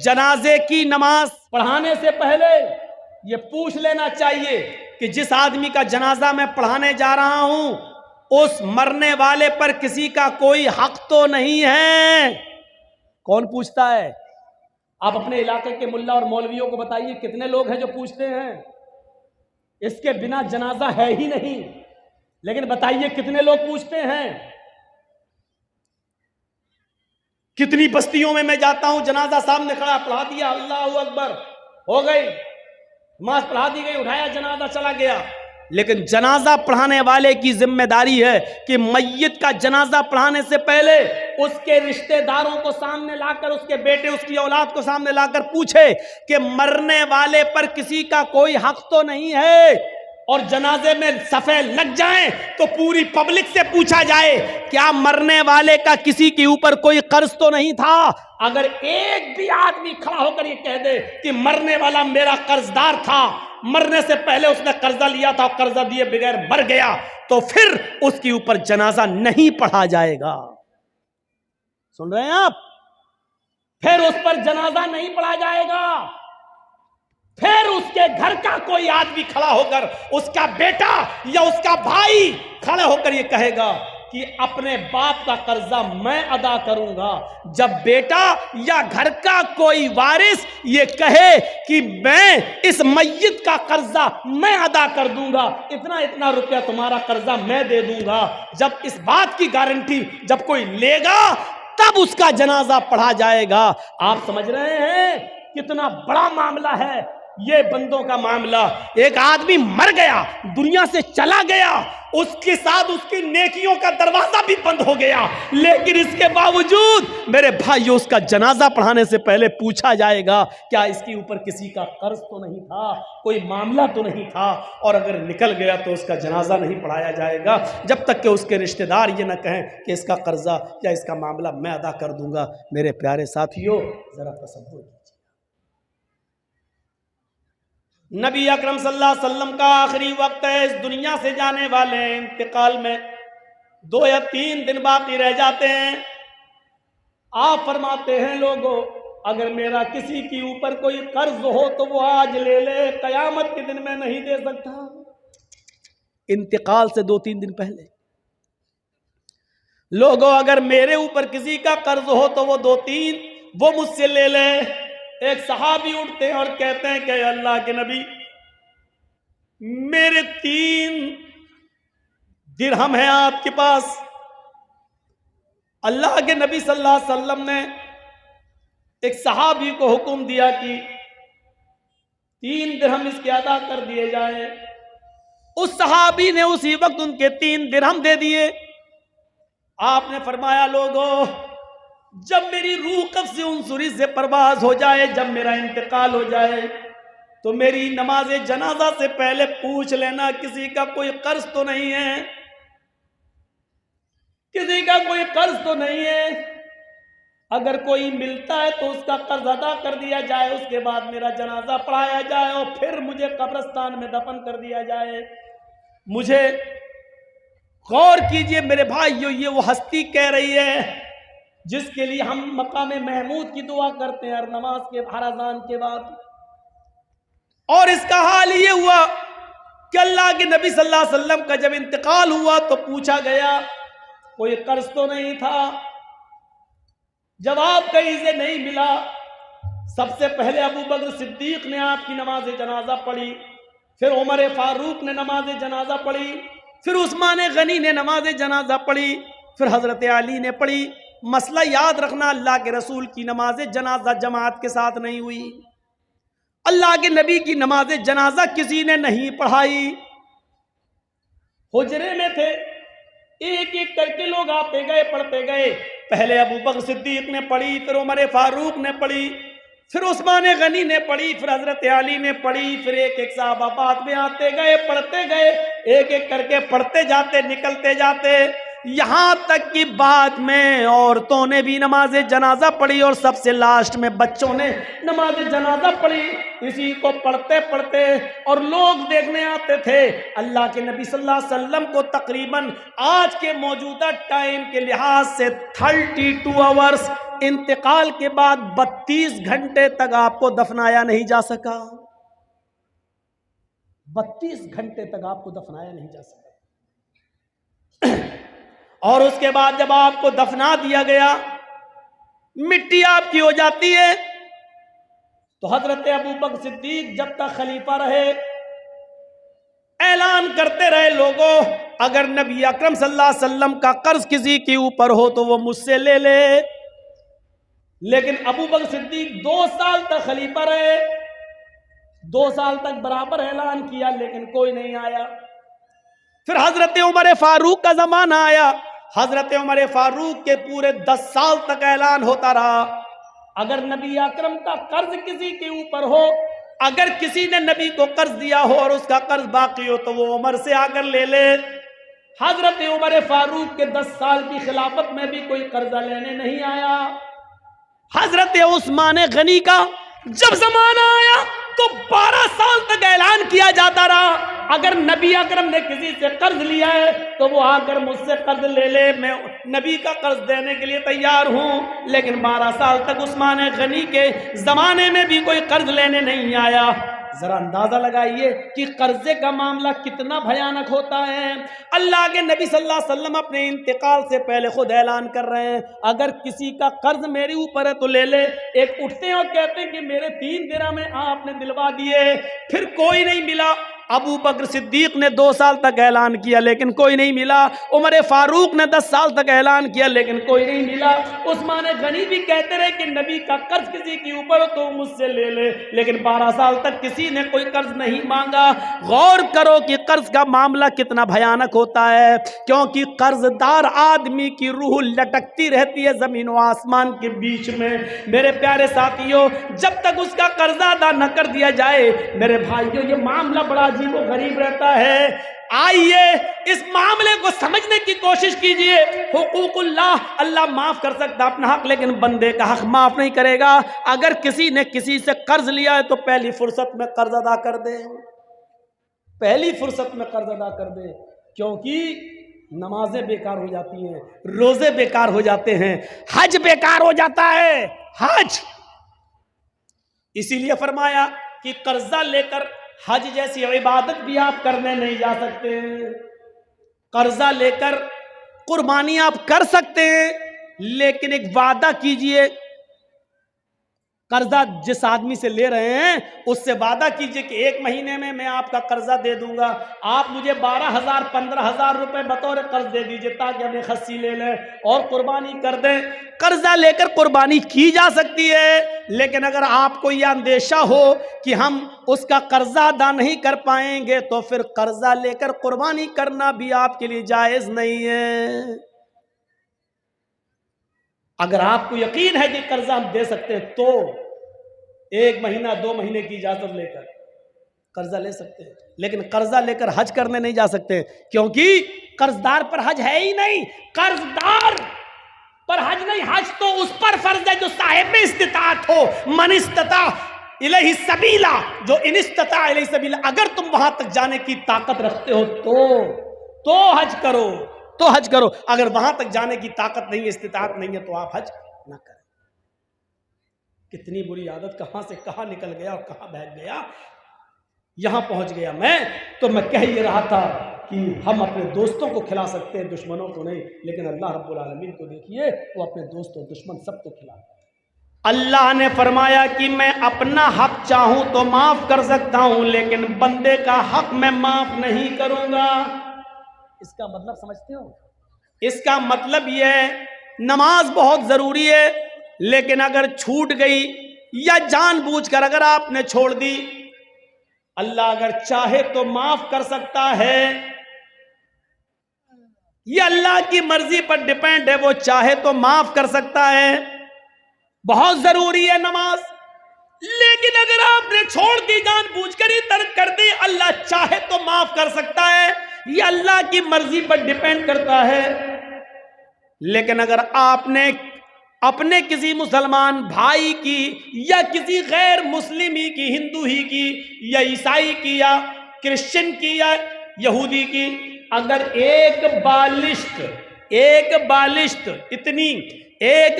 جنازے کی نماز پڑھانے سے پہلے یہ پوچھ لینا چاہیے کہ جس آدمی کا جنازہ میں پڑھانے جا رہا ہوں اس مرنے والے پر کسی کا کوئی حق تو نہیں ہے؟ کون پوچھتا ہے؟ آپ اپنے علاقے کے ملا اور مولویوں کو بتائیے کتنے لوگ ہیں جو پوچھتے ہیں؟ اس کے بنا جنازہ ہے ہی نہیں، لیکن بتائیے کتنے لوگ پوچھتے ہیں؟ کتنی بستیوں میں جاتا ہوں، جنازہ سامنے کھڑا، پڑھا دیا، اللہ اکبر، ہو گئی نماز، پڑھا دی گئی، اٹھایا جنازہ، چلا گیا۔ لیکن جنازہ پڑھانے والے کی ذمہ داری ہے کہ میت کا جنازہ پڑھانے سے پہلے اس کے رشتہ داروں کو سامنے لا کر، اس کے بیٹے، اس کی اولاد کو سامنے لا کر پوچھے کہ مرنے والے پر کسی کا کوئی حق تو نہیں ہے؟ اور جنازے میں صفیں لگ جائیں تو پوری پبلک سے پوچھا جائے کیا مرنے والے کا کسی کے اوپر کوئی قرض تو نہیں تھا؟ اگر ایک بھی آدمی کھڑا ہو کر یہ کہہ دے کہ مرنے والا میرا قرض دار تھا، مرنے سے پہلے اس نے قرضہ لیا تھا، قرضہ دیے بغیر مر گیا، تو پھر اس کے اوپر جنازہ نہیں پڑھا جائے گا۔ سن رہے ہیں آپ؟ پھر اس پر جنازہ نہیں پڑھا جائے گا۔ پھر اس کے گھر کا کوئی آدمی کھڑا ہو کر، اس کا بیٹا یا اس کا بھائی کھڑا ہو کر یہ کہے گا کہ اپنے باپ کا قرضہ میں ادا کروں گا، جب بیٹا یا گھر کا کوئی وارث یہ کہے کہ میں اس میت کا قرضہ میں ادا کر دوں گا، اتنا روپیہ تمہارا قرضہ میں دے دوں گا، جب اس بات کی گارنٹی جب کوئی لے گا تب اس کا جنازہ پڑھا جائے گا۔ آپ سمجھ رہے ہیں کتنا بڑا معاملہ ہے یہ بندوں کا معاملہ؟ ایک آدمی مر گیا، دنیا سے چلا گیا، اس کے ساتھ اس کی نیکیوں کا دروازہ بھی بند ہو گیا، لیکن اس کے باوجود میرے بھائیو اس کا جنازہ پڑھانے سے پہلے پوچھا جائے گا کیا اس کے اوپر کسی کا قرض تو نہیں تھا، کوئی معاملہ تو نہیں تھا؟ اور اگر نکل گیا تو اس کا جنازہ نہیں پڑھایا جائے گا جب تک کہ اس کے رشتہ دار یہ نہ کہیں کہ اس کا قرضہ یا اس کا معاملہ میں ادا کر دوں گا۔ میرے پیارے ساتھیو، ذرا تصور کیجیے، نبی اکرم صلی اللہ علیہ وسلم کا آخری وقت ہے، اس دنیا سے جانے والے ہیں، انتقال میں 2 یا 3 دن باقی رہ جاتے ہیں۔ آپ فرماتے ہیں لوگوں اگر میرا کسی کے اوپر کوئی قرض ہو تو وہ آج لے لے، قیامت کے دن میں نہیں دے سکتا۔ انتقال سے 2-3 دن پہلے لوگوں اگر میرے اوپر کسی کا قرض ہو تو وہ 2-3 وہ مجھ سے لے لے۔ ایک صحابی اٹھتے ہیں اور کہتے ہیں کہ اللہ کے نبی میرے 3 درہم ہیں آپ کے پاس۔ اللہ کے نبی صلی اللہ علیہ وسلم نے ایک صحابی کو حکم دیا کہ 3 درہم اس کے ادا کر دیے جائیں۔ اس صحابی نے اسی وقت ان کے 3 درہم دے دیے۔ آپ نے فرمایا لوگوں جب میری روح قبض عنصری سے پرواز ہو جائے، جب میرا انتقال ہو جائے تو میری نماز جنازہ سے پہلے پوچھ لینا کسی کا کوئی قرض تو نہیں ہے، کسی کا کوئی قرض تو نہیں ہے۔ اگر کوئی ملتا ہے تو اس کا قرض ادا کر دیا جائے، اس کے بعد میرا جنازہ پڑھایا جائے اور پھر مجھے قبرستان میں دفن کر دیا جائے۔ مجھے غور کیجئے میرے بھائیو، یہ وہ ہستی کہہ رہی ہے جس کے لیے ہم مقام محمود کی دعا کرتے ہیں ہر نماز کے، ہر اذان کے بعد۔ اور اس کا حال یہ ہوا کہ اللہ کے نبی صلی اللہ علیہ وسلم کا جب انتقال ہوا تو پوچھا گیا کوئی قرض تو نہیں تھا؟ جواب کہیں سے نہیں ملا۔ سب سے پہلے ابو بکر صدیق نے آپ کی نماز جنازہ پڑھی، پھر عمر فاروق نے نماز جنازہ پڑھی، پھر عثمان غنی نے نماز جنازہ پڑھی، پھر حضرت علی نے پڑھی۔ مسئلہ یاد رکھنا، اللہ کے رسول کی نماز جنازہ جماعت کے ساتھ نہیں ہوئی، اللہ کے نبی کی نماز جنازہ کسی نے نہیں پڑھائی۔ حجرے میں تھے، ایک ایک کر کے لوگ آتے گئے، پڑھتے گئے۔ پہلے ابو بکر صدیق نے پڑھی، پھر عمر فاروق نے پڑھی، پھر عثمان غنی نے پڑھی، پھر حضرت علی نے پڑھی، پھر ایک ایک صحابہ بعد میں آتے گئے، پڑھتے گئے، ایک ایک کر کے پڑھتے جاتے، نکلتے جاتے۔ یہاں تک کہ بعد میں عورتوں نے بھی نماز جنازہ پڑھی اور سب سے لاسٹ میں بچوں نے نماز جنازہ پڑھی. اسی کو پڑھتے پڑھتے اور لوگ دیکھنے آتے تھے. اللہ کے نبی صلی اللہ علیہ وسلم کو تقریباً آج کے موجودہ ٹائم کے لحاظ سے 32 آورز انتقال کے بعد 32 گھنٹے تک آپ کو دفنایا نہیں جا سکا. 32 گھنٹے تک آپ کو دفنایا نہیں جا سکا. اور اس کے بعد جب آپ کو دفنا دیا گیا, مٹی آپ کی ہو جاتی ہے, تو حضرت ابو بکر صدیق جب تک خلیفہ رہے اعلان کرتے رہے, لوگوں اگر نبی اکرم صلی اللہ علیہ وسلم کا قرض کسی کے اوپر ہو تو وہ مجھ سے لے لے. لیکن ابو بکر صدیق 2 سال تک خلیفہ رہے, 2 سال تک برابر اعلان کیا لیکن کوئی نہیں آیا. پھر حضرت عمر فاروق کا زمانہ آیا. حضرت عمر فاروق کے پورے 10 سال تک اعلان ہوتا رہا اگر نبی اکرم کا قرض کسی کے اوپر ہو, اگر کسی نے نبی کو قرض دیا ہو اور اس کا قرض باقی ہو تو وہ عمر سے آ کر لے لے. حضرت عمر فاروق کے 10 سال کی خلافت میں بھی کوئی قرضہ لینے نہیں آیا. حضرت عثمان غنی کا جب زمانہ آیا تو 12 سال تک اعلان کیا جاتا رہا اگر نبی اکرم نے کسی سے قرض لیا ہے تو وہ آ کر مجھ سے قرض لے لے, میں نبی کا قرض دینے کے لیے تیار ہوں. لیکن 12 سال تک عثمان غنی کے زمانے میں بھی کوئی قرض لینے نہیں آیا. ذرا اندازہ لگائیے کہ قرضے کا معاملہ کتنا بھیانک ہوتا ہے. اللہ کے نبی صلی اللہ علیہ وسلم اپنے انتقال سے پہلے خود اعلان کر رہے ہیں اگر کسی کا قرض میرے اوپر ہے تو لے لے. ایک اٹھتے ہیں اور کہتے ہیں کہ میرے 3 درہم میں آپ نے دلوا دیے, پھر کوئی نہیں ملا. ابو بکر صدیق نے 2 سال تک اعلان کیا لیکن کوئی نہیں ملا. عمر فاروق نے 10 سال تک اعلان کیا لیکن کوئی نہیں ملا. عثمان غنی بھی کہتے رہے کہ نبی کا قرض کسی کے اوپر ہو تو مجھ سے لے لے, لیکن 12 سال تک کسی نے کوئی قرض نہیں مانگا. غور کرو کہ قرض کا معاملہ کتنا بھیانک ہوتا ہے, کیونکہ قرض دار آدمی کی روح لٹکتی رہتی ہے زمین و آسمان کے بیچ میں. میرے پیارے ساتھیوں, جب تک اس کا قرضہ ادا نہ کر دیا جائے, میرے بھائیوں یہ معاملہ بڑا عجیب و غریب رہتا ہے. آئیے اس معاملے کو سمجھنے کی کوشش کیجئے. حقوق اللہ معاف کر سکتا اپنا حق, لیکن بندے کا حق معاف نہیں کرے گا. اگر کسی نے کسی سے قرض لیا ہے تو پہلی فرصت میں قرض ادا کر دے, پہلی فرصت میں قرض ادا کر دے, کیونکہ نمازیں بیکار ہو جاتی ہیں, روزے بیکار ہو جاتے ہیں, حج بیکار ہو جاتا ہے. حج اسی لیے فرمایا کہ قرضہ لے کر حج جیسی عبادت بھی آپ کرنے نہیں جا سکتے. قرضہ لے کر قربانی آپ کر سکتے ہیں, لیکن ایک وعدہ کیجئے. قرضہ جس آدمی سے لے رہے ہیں اس سے وعدہ کیجئے کہ 1 مہینے میں میں آپ کا قرضہ دے دوں گا, آپ مجھے 12,000 15,000 روپے بطور قرض دے دیجئے تاکہ ہمیں خصی لے لیں اور قربانی کر دیں. قرضہ لے کر قربانی کی جا سکتی ہے, لیکن اگر آپ کو یہ اندیشہ ہو کہ ہم اس کا قرضہ ادا نہیں کر پائیں گے تو پھر قرضہ لے کر قربانی کرنا بھی آپ کے لیے جائز نہیں ہے. اگر آپ کو یقین ہے کہ قرضہ ہم دے سکتے ہیں تو 1 مہینہ 2 مہینے کی اجازت لے کر قرضہ لے سکتے ہیں, لیکن قرضہ لے کر حج کرنے نہیں جا سکتے, کیونکہ قرضدار پر حج ہے ہی نہیں. قرضدار پر حج نہیں, حج تو اس پر فرض ہے جو صاحب استطاعت ہو. من استطاع الیہ سبیلا, جو ان استطاع الیہ سبیلا, اگر تم وہاں تک جانے کی طاقت رکھتے ہو تو حج کرو, تو حج کرو. اگر وہاں تک جانے کی طاقت نہیں ہے, استطاعت نہیں ہے, تو آپ حج نہ کریں. کتنی بری عادت کہاں سے کہاں نکل گیا اور کہاں بہت گیا, یہاں پہنچ گیا میں. تو میں کہہ یہ رہا تھا کہ ہم اپنے دوستوں کو کھلا سکتے ہیں, دشمنوں کو نہیں, لیکن اللہ رب العالمین کو دیکھیے, وہ اپنے دوست اور دشمن سب کو کھلاتا ہے. اللہ نے فرمایا کہ میں اپنا حق چاہوں تو معاف کر سکتا ہوں, لیکن بندے کا حق میں معاف نہیں کروں گا. اس کا مطلب سمجھتے ہو؟ اس کا مطلب یہ ہے نماز بہت ضروری ہے, لیکن اگر چھوٹ گئی یا جان بوجھ کر اگر آپ نے چھوڑ دی, اللہ اگر چاہے تو معاف کر سکتا ہے. یہ اللہ کی مرضی پر ڈیپینڈ ہے, وہ چاہے تو معاف کر سکتا ہے. بہت ضروری ہے نماز, لیکن اگر آپ نے چھوڑ دی, جان بوجھ کر ہی ترک کر دی, اللہ چاہے تو معاف کر سکتا ہے. یہ اللہ کی مرضی پر ڈیپینڈ کرتا ہے. لیکن اگر آپ نے اپنے کسی مسلمان بھائی کی یا کسی غیر مسلمی کی، ہندو ہی کی یا عیسائی کی یا کرسچن کی یا یہودی کی، اگر ایک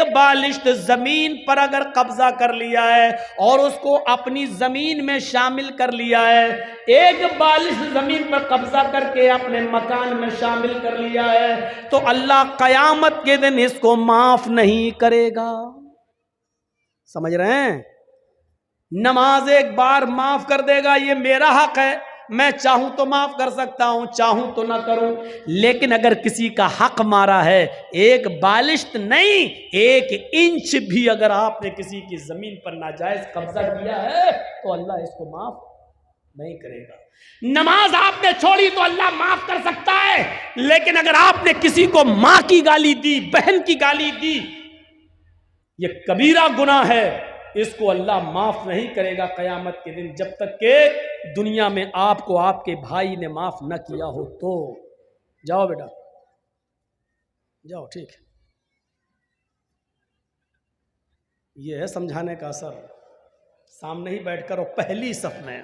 بالشت زمین پر اگر قبضہ کر لیا ہے اور اس کو اپنی زمین میں شامل کر لیا ہے، ایک بالشت زمین پر قبضہ کر کے اپنے مکان میں شامل کر لیا ہے، تو اللہ قیامت کے دن اس کو معاف نہیں کرے گا۔ سمجھ رہے ہیں؟ نماز ایک بار معاف کر دے گا، یہ میرا حق ہے، میں چاہوں تو معاف کر سکتا ہوں، چاہوں تو نہ کروں۔ لیکن اگر کسی کا حق مارا ہے، ایک بالشت نہیں، 1 انچ بھی اگر آپ نے کسی کی زمین پر ناجائز قبضہ کیا ہے تو اللہ اس کو معاف نہیں کرے گا۔ نماز آپ نے چھوڑی تو اللہ معاف کر سکتا ہے، لیکن اگر آپ نے کسی کو ماں کی گالی دی، بہن کی گالی دی، یہ کبیرہ گناہ ہے، اس کو اللہ معاف نہیں کرے گا قیامت کے دن، جب تک کہ دنیا میں آپ کو آپ کے بھائی نے معاف نہ کیا ہو۔ تو جاؤ بیٹا، جاؤ، ٹھیک ہے۔ یہ ہے سمجھانے کا اثر۔ سامنے ہی بیٹھ کر اور پہلی صف میں،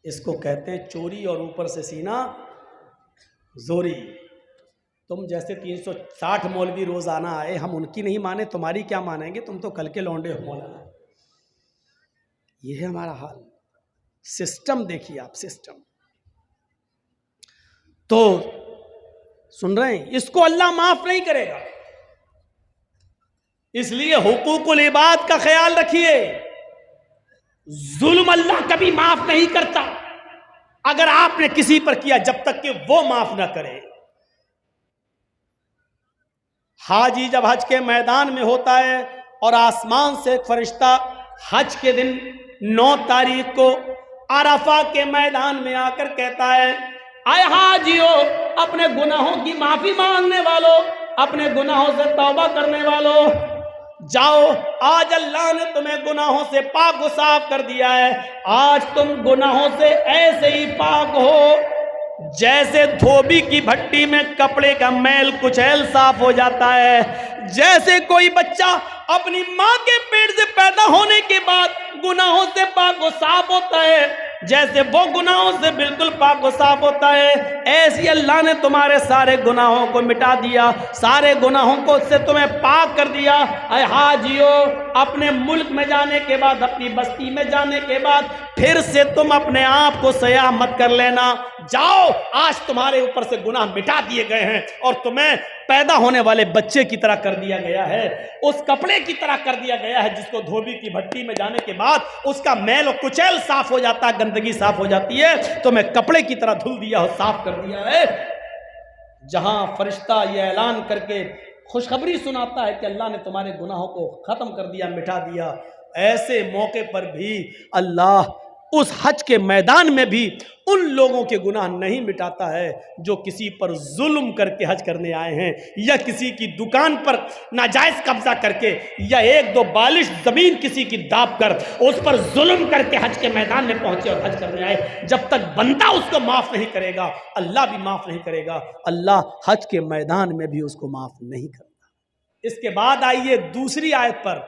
اس کو کہتے ہیں چوری اور اوپر سے سینہ زوری۔ تم جیسے 360 مولوی روزانہ آئے، ہم ان کی نہیں مانے، تمہاری کیا مانیں گے؟ تم تو کل کے لونڈے ہو مولانا۔ یہ ہے ہمارا حال۔ سسٹم دیکھیے آپ، سسٹم۔ تو سن رہے ہیں، اس کو اللہ معاف نہیں کرے گا۔ اس لیے حقوق العباد کا خیال رکھیے۔ ظلم اللہ کبھی معاف نہیں کرتا اگر آپ نے کسی پر کیا، جب تک کہ وہ معاف نہ کرے۔ حاجی جب حج کے میدان میں ہوتا ہے اور آسمان سے ایک فرشتہ حج کے دن 9 تاریخ کو عرفہ کے میدان میں آ کر کہتا ہے، اے حاجیو، اپنے گناہوں کی معافی مانگنے والوں، اپنے گناہوں سے توبہ کرنے والوں، جاؤ، آج اللہ نے تمہیں گناہوں سے پاک و صاف کر دیا ہے۔ آج تم گناہوں سے ایسے ہی پاک ہو جیسے دھوبی کی بھٹی میں کپڑے کا میل کچیل صاف ہو جاتا ہے، جیسے کوئی بچہ اپنی ماں کے پیٹ سے پیدا ہونے کے بعد گناہوں سے پاک و صاف ہوتا ہے، جیسے وہ گناہوں سے بالکل پاک و صاف ہوتا ہے، ایسی اللہ نے تمہارے سارے گناہوں کو مٹا دیا، سارے گناہوں کو سے تمہیں پاک کر دیا۔ اے حاجیو، اپنے ملک میں جانے کے بعد، اپنی بستی میں جانے کے بعد پھر سے تم اپنے آپ کو سیاح مت کر لینا۔ جاؤ، آج تمہارے اوپر سے گناہ مٹا دیے گئے ہیں اور تمہیں پیدا ہونے والے بچے کی طرح کر دیا گیا ہے، اس کپڑے کی طرح کر دیا گیا ہے جس کو دھوبی کی بھٹی میں جانے کے بعد اس کا میل و کچیل صاف ہو جاتا ہے، گندگی صاف ہو جاتی ہے، تو میں کپڑے کی طرح دھل دیا ہو، صاف کر دیا ہے۔ جہاں فرشتہ یہ اعلان کر کے خوشخبری سناتا ہے کہ اللہ نے تمہارے گناہوں کو ختم کر دیا، مٹا دیا، ایسے موقع پر بھی اللہ اس حج کے میدان میں بھی ان لوگوں کے گناہ نہیں مٹاتا ہے جو کسی پر ظلم کر کے حج کرنے آئے ہیں، یا کسی کی دکان پر ناجائز قبضہ کر کے، یا 1-2 بالش زمین کسی کی داب کر اس پر ظلم کر کے حج کے میدان میں پہنچے اور حج کرنے آئے۔ جب تک بندہ اس کو معاف نہیں کرے گا، اللہ بھی معاف نہیں کرے گا۔ اللہ حج کے میدان میں بھی اس کو معاف نہیں کرتا۔ اس کے بعد آئیے دوسری آیت پر،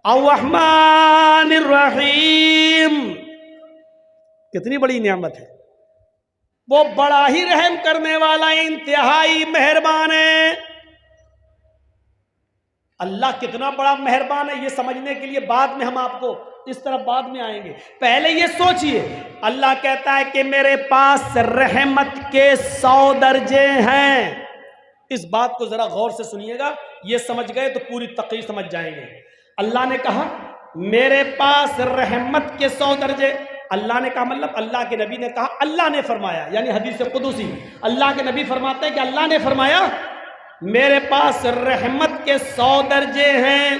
الرحمن الرحیم۔ کتنی بڑی نعمت ہے، وہ بڑا ہی رحم کرنے والا، انتہائی مہربان ہے۔ اللہ کتنا بڑا مہربان ہے، یہ سمجھنے کے لیے بعد میں ہم آپ کو اس طرف بعد میں آئیں گے۔ پہلے یہ سوچئے، اللہ کہتا ہے کہ میرے پاس رحمت کے 100 درجے ہیں۔ اس بات کو ذرا غور سے سنیے گا، یہ سمجھ گئے تو پوری تقریر سمجھ جائیں گے۔ اللہ نے کہا میرے پاس رحمت کے 100 درجے، اللہ نے کہا مطلب اللہ کے نبی نے کہا، اللہ نے فرمایا، یعنی حدیث قدسی، اللہ کے نبی فرماتے ہیں کہ اللہ نے فرمایا میرے پاس رحمت کے 100 درجے ہیں۔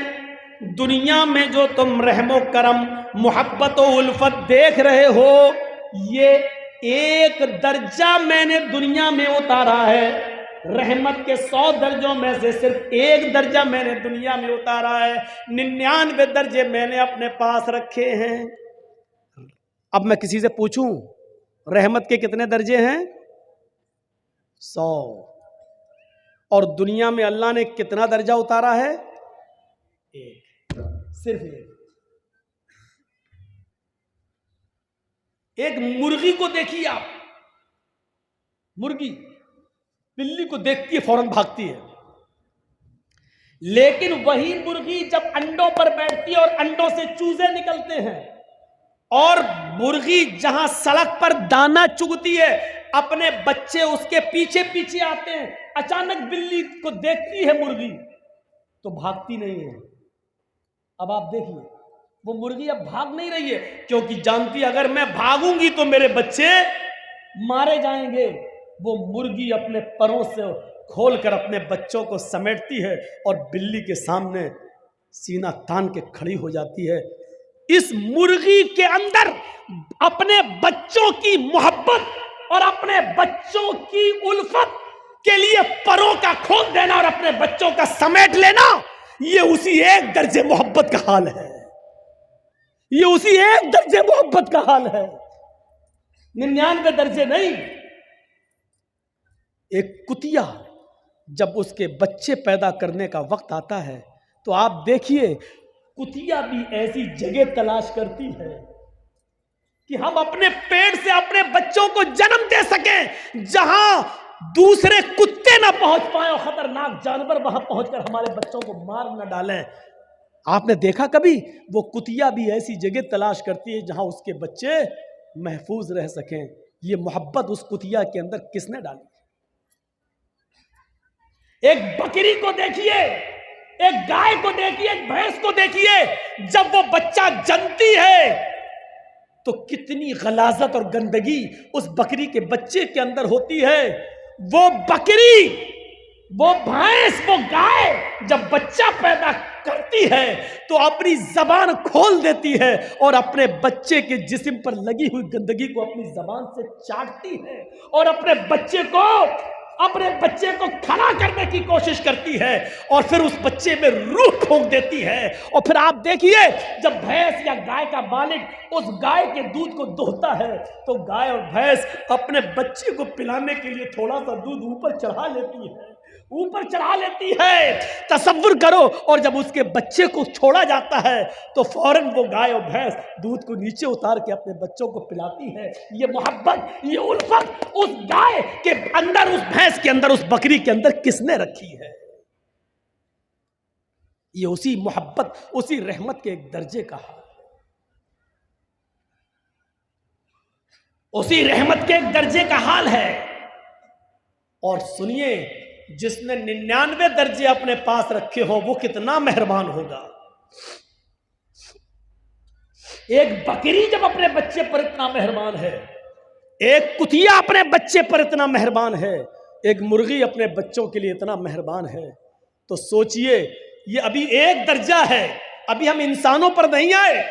دنیا میں جو تم رحم و کرم، محبت و الفت دیکھ رہے ہو، یہ 1 درجہ میں نے دنیا میں اتارا ہے۔ رحمت کے 100 درجوں میں سے صرف 1 درجہ میں نے دنیا میں اتارا ہے، 99 درجے میں نے اپنے پاس رکھے ہیں۔ اب میں کسی سے پوچھوں رحمت کے کتنے درجے ہیں؟ 100۔ اور دنیا میں اللہ نے کتنا درجہ اتارا ہے؟ ایک، صرف ایک مرغی کو دیکھیے آپ، مرغی بلی کو دیکھتی ہے فوراً بھاگتی ہے، لیکن وہی مرغی جب انڈوں پر بیٹھتی ہے اور انڈوں سے چوزے نکلتے ہیں، اور مرغی جہاں سڑک پر دانا چگتی ہے اپنے بچے اس کے پیچھے پیچھے آتے ہیں، اچانک بلی کو دیکھتی ہے مرغی تو بھاگتی نہیں ہے۔ اب آپ دیکھیے وہ مرغی اب بھاگ نہیں رہی ہے، کیونکہ جانتی اگر میں بھاگوں گی تو میرے بچے مارے جائیں گے۔ وہ مرغی اپنے پروں سے کھول کر اپنے بچوں کو سمیٹتی ہے اور بلی کے سامنے سینہ تان کے کھڑی ہو جاتی ہے۔ اس مرغی کے اندر اپنے بچوں کی محبت اور اپنے بچوں کی الفت کے لیے پروں کا کھول دینا اور اپنے بچوں کا سمیٹ لینا، یہ اسی ایک درجے محبت کا حال ہے، یہ اسی ایک درجے محبت کا حال ہے، 99 درجے نہیں۔ ایک کتیا جب اس کے بچے پیدا کرنے کا وقت آتا ہے تو آپ دیکھیے کتیا بھی ایسی جگہ تلاش کرتی ہے کہ ہم اپنے پیٹ سے اپنے بچوں کو جنم دے سکیں جہاں دوسرے کتے نہ پہنچ پائیں اور خطرناک جانور وہاں پہنچ کر ہمارے بچوں کو مار نہ ڈالیں۔ آپ نے دیکھا کبھی؟ وہ کتیا بھی ایسی جگہ تلاش کرتی ہے جہاں اس کے بچے محفوظ رہ سکیں۔ یہ محبت اس کتیا کے اندر کس نے ڈالی؟ ایک بکری کو دیکھیے، ایک گائے کو دیکھیے، ایک بھینس کو دیکھیے، جب وہ بچہ جنتی ہے تو کتنی غلاظت اور گندگی اس بکری کے بچے کے اندر ہوتی ہے۔ وہ بکری، وہ بھینس، وہ گائے جب بچہ پیدا کرتی ہے تو اپنی زبان کھول دیتی ہے اور اپنے بچے کے جسم پر لگی ہوئی گندگی کو اپنی زبان سے چاٹتی ہے اور اپنے بچے کو کھڑا کرنے کی کوشش کرتی ہے اور پھر اس بچے میں روح پھونک دیتی ہے۔ اور پھر آپ دیکھیے جب بھینس یا گائے کا مالک اس گائے کے دودھ کو دوہتا ہے تو گائے اور بھینس اپنے بچے کو پلانے کے لیے تھوڑا سا دودھ اوپر چڑھا لیتی ہے، تصور کرو۔ اور جب اس کے بچے کو چھوڑا جاتا ہے تو فوراً وہ گائے اور بھینس دودھ کو نیچے اتار کے اپنے بچوں کو پلاتی ہے۔ یہ محبت، یہ الفت اس گائے کے اندر، اس بھینس کے اندر، اس بکری کے اندر کس نے رکھی ہے؟ یہ اسی محبت، اسی رحمت کے ایک درجے کا حال، اسی رحمت کے ایک درجے کا حال ہے۔ اور سنیے، جس نے 99 درجے اپنے پاس رکھے ہو وہ کتنا مہربان ہوگا۔ ایک بکری جب اپنے بچے پر اتنا مہربان ہے، ایک کتیا اپنے بچے پر اتنا مہربان ہے، ایک مرغی اپنے بچوں کے لیے اتنا مہربان ہے، تو سوچئے یہ ابھی ایک درجہ ہے، ابھی ہم انسانوں پر نہیں آئے،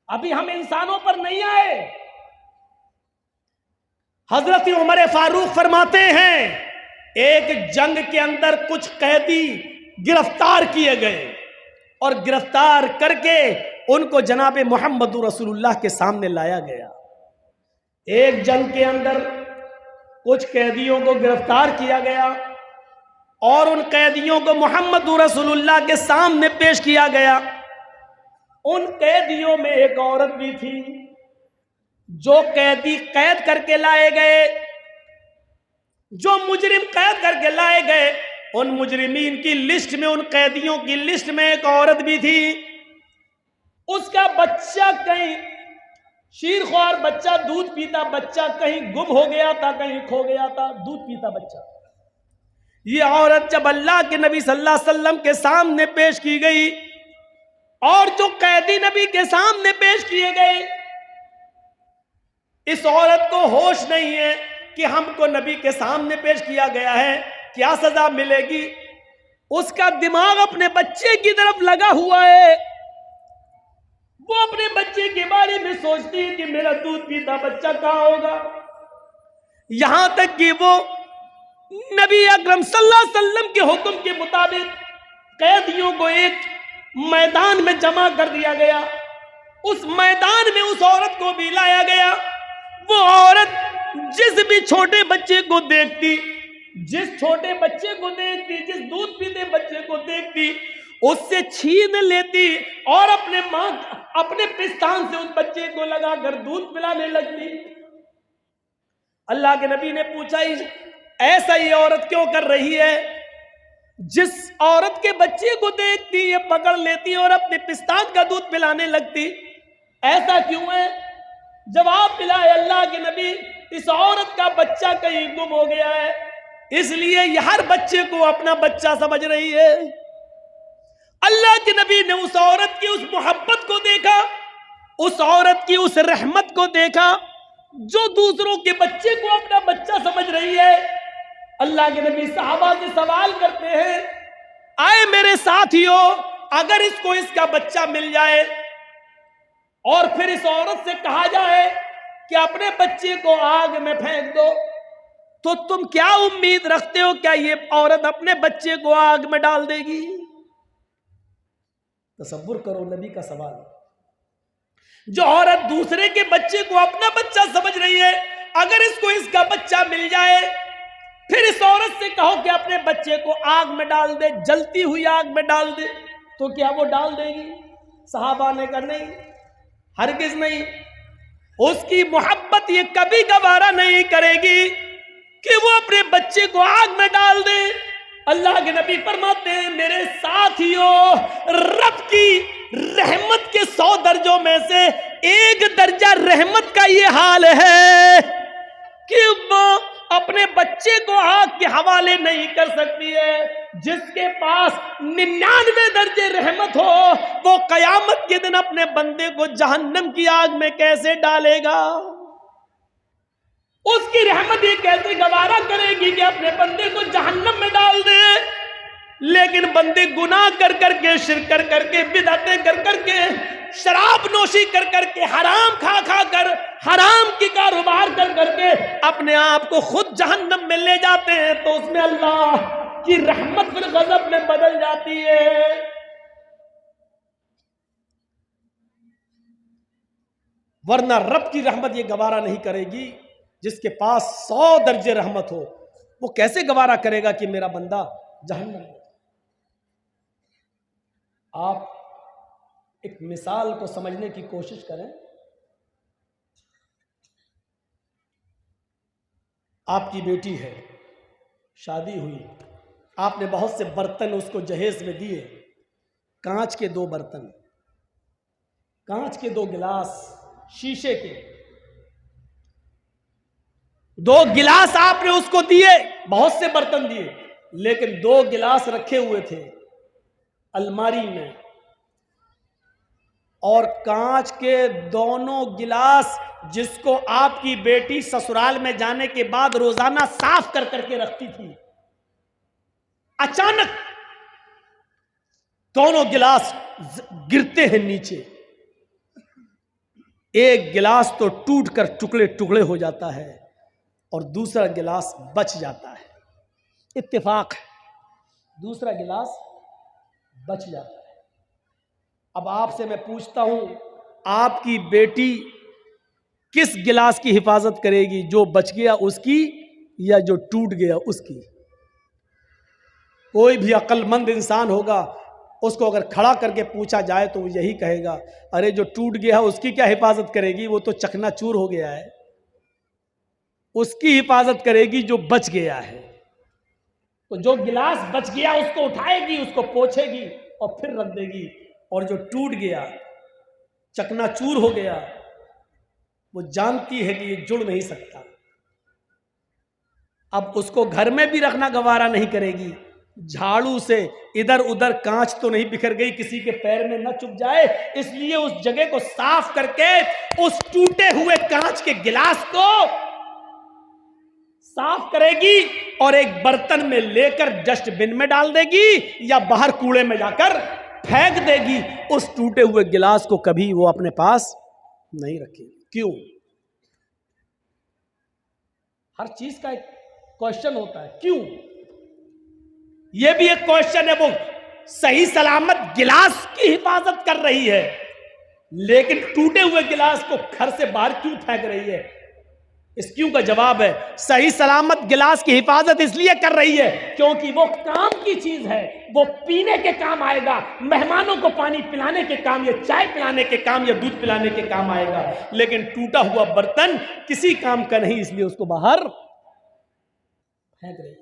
ابھی ہم انسانوں پر نہیں آئے۔ حضرت عمر فاروق فرماتے ہیں ایک جنگ کے اندر کچھ قیدی گرفتار کیے گئے اور گرفتار کر کے ان کو جناب محمد رسول اللہ کے سامنے لایا گیا۔ ایک جنگ کے اندر کچھ قیدیوں کو گرفتار کیا گیا اور ان قیدیوں کو محمد رسول اللہ کے سامنے پیش کیا گیا۔ ان قیدیوں میں ایک عورت بھی تھی۔ جو قیدی قید کر کے لائے گئے، جو مجرم قید کر کے لائے گئے، ان مجرمین کی لسٹ میں، ان قیدیوں کی لسٹ میں ایک عورت بھی تھی۔ اس کا بچہ کہیں شیرخوار بچہ، دودھ پیتا بچہ کہیں گم ہو گیا تھا، کہیں کھو گیا تھا، دودھ پیتا بچہ۔ یہ عورت جب اللہ کے نبی صلی اللہ علیہ وسلم کے سامنے پیش کی گئی اور جو قیدی نبی کے سامنے پیش کیے گئے، اس عورت کو ہوش نہیں ہے کہ ہم کو نبی کے سامنے پیش کیا گیا ہے، کیا سزا ملے گی۔ اس کا دماغ اپنے بچے کی طرف لگا ہوا ہے، وہ اپنے بچے کے بارے میں سوچتی ہے کہ میرا دودھ پیتا بچہ کہاں ہوگا۔ یہاں تک کہ وہ نبی اکرم صلی اللہ علیہ وسلم کے حکم کے مطابق قیدیوں کو ایک میدان میں جمع کر دیا گیا، اس میدان میں اس عورت کو بھی لایا گیا۔ وہ عورت جس بھی چھوٹے بچے کو دیکھتی جس چھوٹے بچے کو دیکھتی، جس دودھ پیتے بچے کو دیکھتی، اس سے چھین لیتی اور اپنے پستان سے اس بچے کو لگا کر دودھ پلانے لگتی۔ اللہ کے نبی نے پوچھا ایسا یہ عورت کیوں کر رہی ہے؟ جس عورت کے بچے کو دیکھتی یہ پکڑ لیتی اور اپنے پستان کا دودھ پلانے لگتی، ایسا کیوں ہے؟ جواب ملا اللہ کے نبی، اس عورت کا بچہ کہیں گم ہو گیا ہے، اس لیے یہ ہر بچے کو اپنا بچہ سمجھ رہی ہے۔ اللہ کے نبی نے اس عورت کی اس محبت کو دیکھا، اس عورت کی اس رحمت کو دیکھا جو دوسروں کے بچے کو اپنا بچہ سمجھ رہی ہے۔ اللہ کے نبی صحابہ سے سوال کرتے ہیں، آئے میرے ساتھیو، اگر اس کو اس کا بچہ مل جائے اور پھر اس عورت سے کہا جائے کہ اپنے بچے کو آگ میں پھینک دو، تو تم کیا امید رکھتے ہو؟ کیا یہ عورت اپنے بچے کو آگ میں ڈال دے گی؟ تصور کرو نبی کا سوال۔ جو عورت دوسرے کے بچے کو اپنا بچہ سمجھ رہی ہے، اگر اس کو اس کا بچہ مل جائے، پھر اس عورت سے کہو کہ اپنے بچے کو آگ میں ڈال دے، جلتی ہوئی آگ میں ڈال دے، تو کیا وہ ڈال دے گی؟ صحابہ نے کہا نہیں، ہرگز نہیں۔ اس کی محبت یہ کبھی گوارا نہیں کرے گی کہ وہ اپنے بچے کو آگ میں ڈال دے۔ اللہ کے نبی فرماتے ہیں، میرے ساتھیوں، رب کی رحمت کے 100 درجوں میں سے ایک درجہ رحمت کا یہ حال ہے کہ وہ اپنے بچے کو آگ کے حوالے نہیں کر سکتی ہے۔ جس کے پاس 99 درجے رحمت ہو، وہ قیامت کے دن اپنے بندے کو جہنم کی آگ میں کیسے ڈالے گا؟ اس کی رحمت یہ کیسے گوارا کرے گی کہ اپنے بندے کو جہنم میں ڈال دے؟ لیکن بندے گناہ کر کر کے، شرک کر کر کے، بدعتیں کر کر کے، شراب نوشی کر کر کے، حرام کھا کھا کر، حرام کی کاروبار کر کر کے اپنے آپ کو خود جہنم میں لے جاتے ہیں، تو اس میں اللہ کی رحمت پھر غضب میں بدل جاتی ہے۔ ورنہ رب کی رحمت یہ گوارا نہیں کرے گی۔ جس کے پاس 100 درجے رحمت ہو، وہ کیسے گوارا کرے گا کہ میرا بندہ جہنم میں؟ آپ ایک مثال کو سمجھنے کی کوشش کریں۔ آپ کی بیٹی ہے، شادی ہوئی، آپ نے بہت سے برتن اس کو جہیز میں دیے، کانچ کے 2 برتن، کانچ کے 2 گلاس، شیشے کے 2 گلاس آپ نے اس کو دیے، بہت سے برتن دیے، لیکن 2 گلاس رکھے ہوئے تھے الماری میں، اور کانچ کے دونوں گلاس جس کو آپ کی بیٹی سسرال میں جانے کے بعد روزانہ صاف کر کر کے رکھتی تھی، اچانک دونوں گلاس گرتے ہیں نیچے۔ ایک گلاس تو ٹوٹ کر ٹکڑے ٹکڑے ہو جاتا ہے اور دوسرا گلاس بچ جاتا ہے، اتفاق ہے، دوسرا گلاس بچ جاتا ہے۔ اب آپ سے میں پوچھتا ہوں، آپ کی بیٹی کس گلاس کی حفاظت کرے گی؟ جو بچ گیا اس کی یا جو ٹوٹ گیا اس کی؟ کوئی بھی عقل مند انسان ہوگا، اس کو اگر کھڑا کر کے پوچھا جائے تو وہ یہی کہے گا، ارے جو ٹوٹ گیا اس کی کیا حفاظت کرے گی؟ وہ تو چکنا چور ہو گیا ہے، اس کی حفاظت کرے گی جو بچ گیا ہے۔ تو جو گلاس بچ گیا اس کو اٹھائے گی، اس کو پوچھے گی اور پھر رکھ دے گی، اور جو ٹوٹ گیا، چکنا چور ہو گیا، وہ جانتی ہے کہ یہ جڑ نہیں سکتا، اب اس کو گھر میں بھی رکھنا گوارا نہیں کرے گی۔ جھاڑو سے ادھر ادھر کانچ تو نہیں بکھر گئی، کسی کے پیر میں نہ چپ جائے، اس لیے اس جگہ کو صاف کر کے اس ٹوٹے ہوئے کانچ کے گلاس کو صاف کرے گی اور ایک برتن میں لے کر ڈسٹ بن میں ڈال دے گی یا باہر کوڑے میں جا کر پھینک دے گی۔ اس ٹوٹے ہوئے گلاس کو کبھی وہ اپنے پاس نہیں رکھے گی۔ کیوں؟ ہر چیز کا ایک کوشچن ہوتا ہے، کیوں؟ یہ بھی ایک کوشچن ہے، وہ صحیح سلامت گلاس کی حفاظت کر رہی ہے لیکن ٹوٹے ہوئے گلاس کو گھر سے باہر کیوں پھینک رہی ہے؟ اس کیوں کا جواب ہے صحیح سلامت گلاس کی حفاظت اس لیے کر رہی ہے کیونکہ وہ کام کی چیز ہے، وہ پینے کے کام آئے گا، مہمانوں کو پانی پلانے کے کام یا چائے پلانے کے کام یا دودھ پلانے کے کام آئے گا، لیکن ٹوٹا ہوا برتن کسی کام کا نہیں، اس لیے اس کو باہر پھینک رہے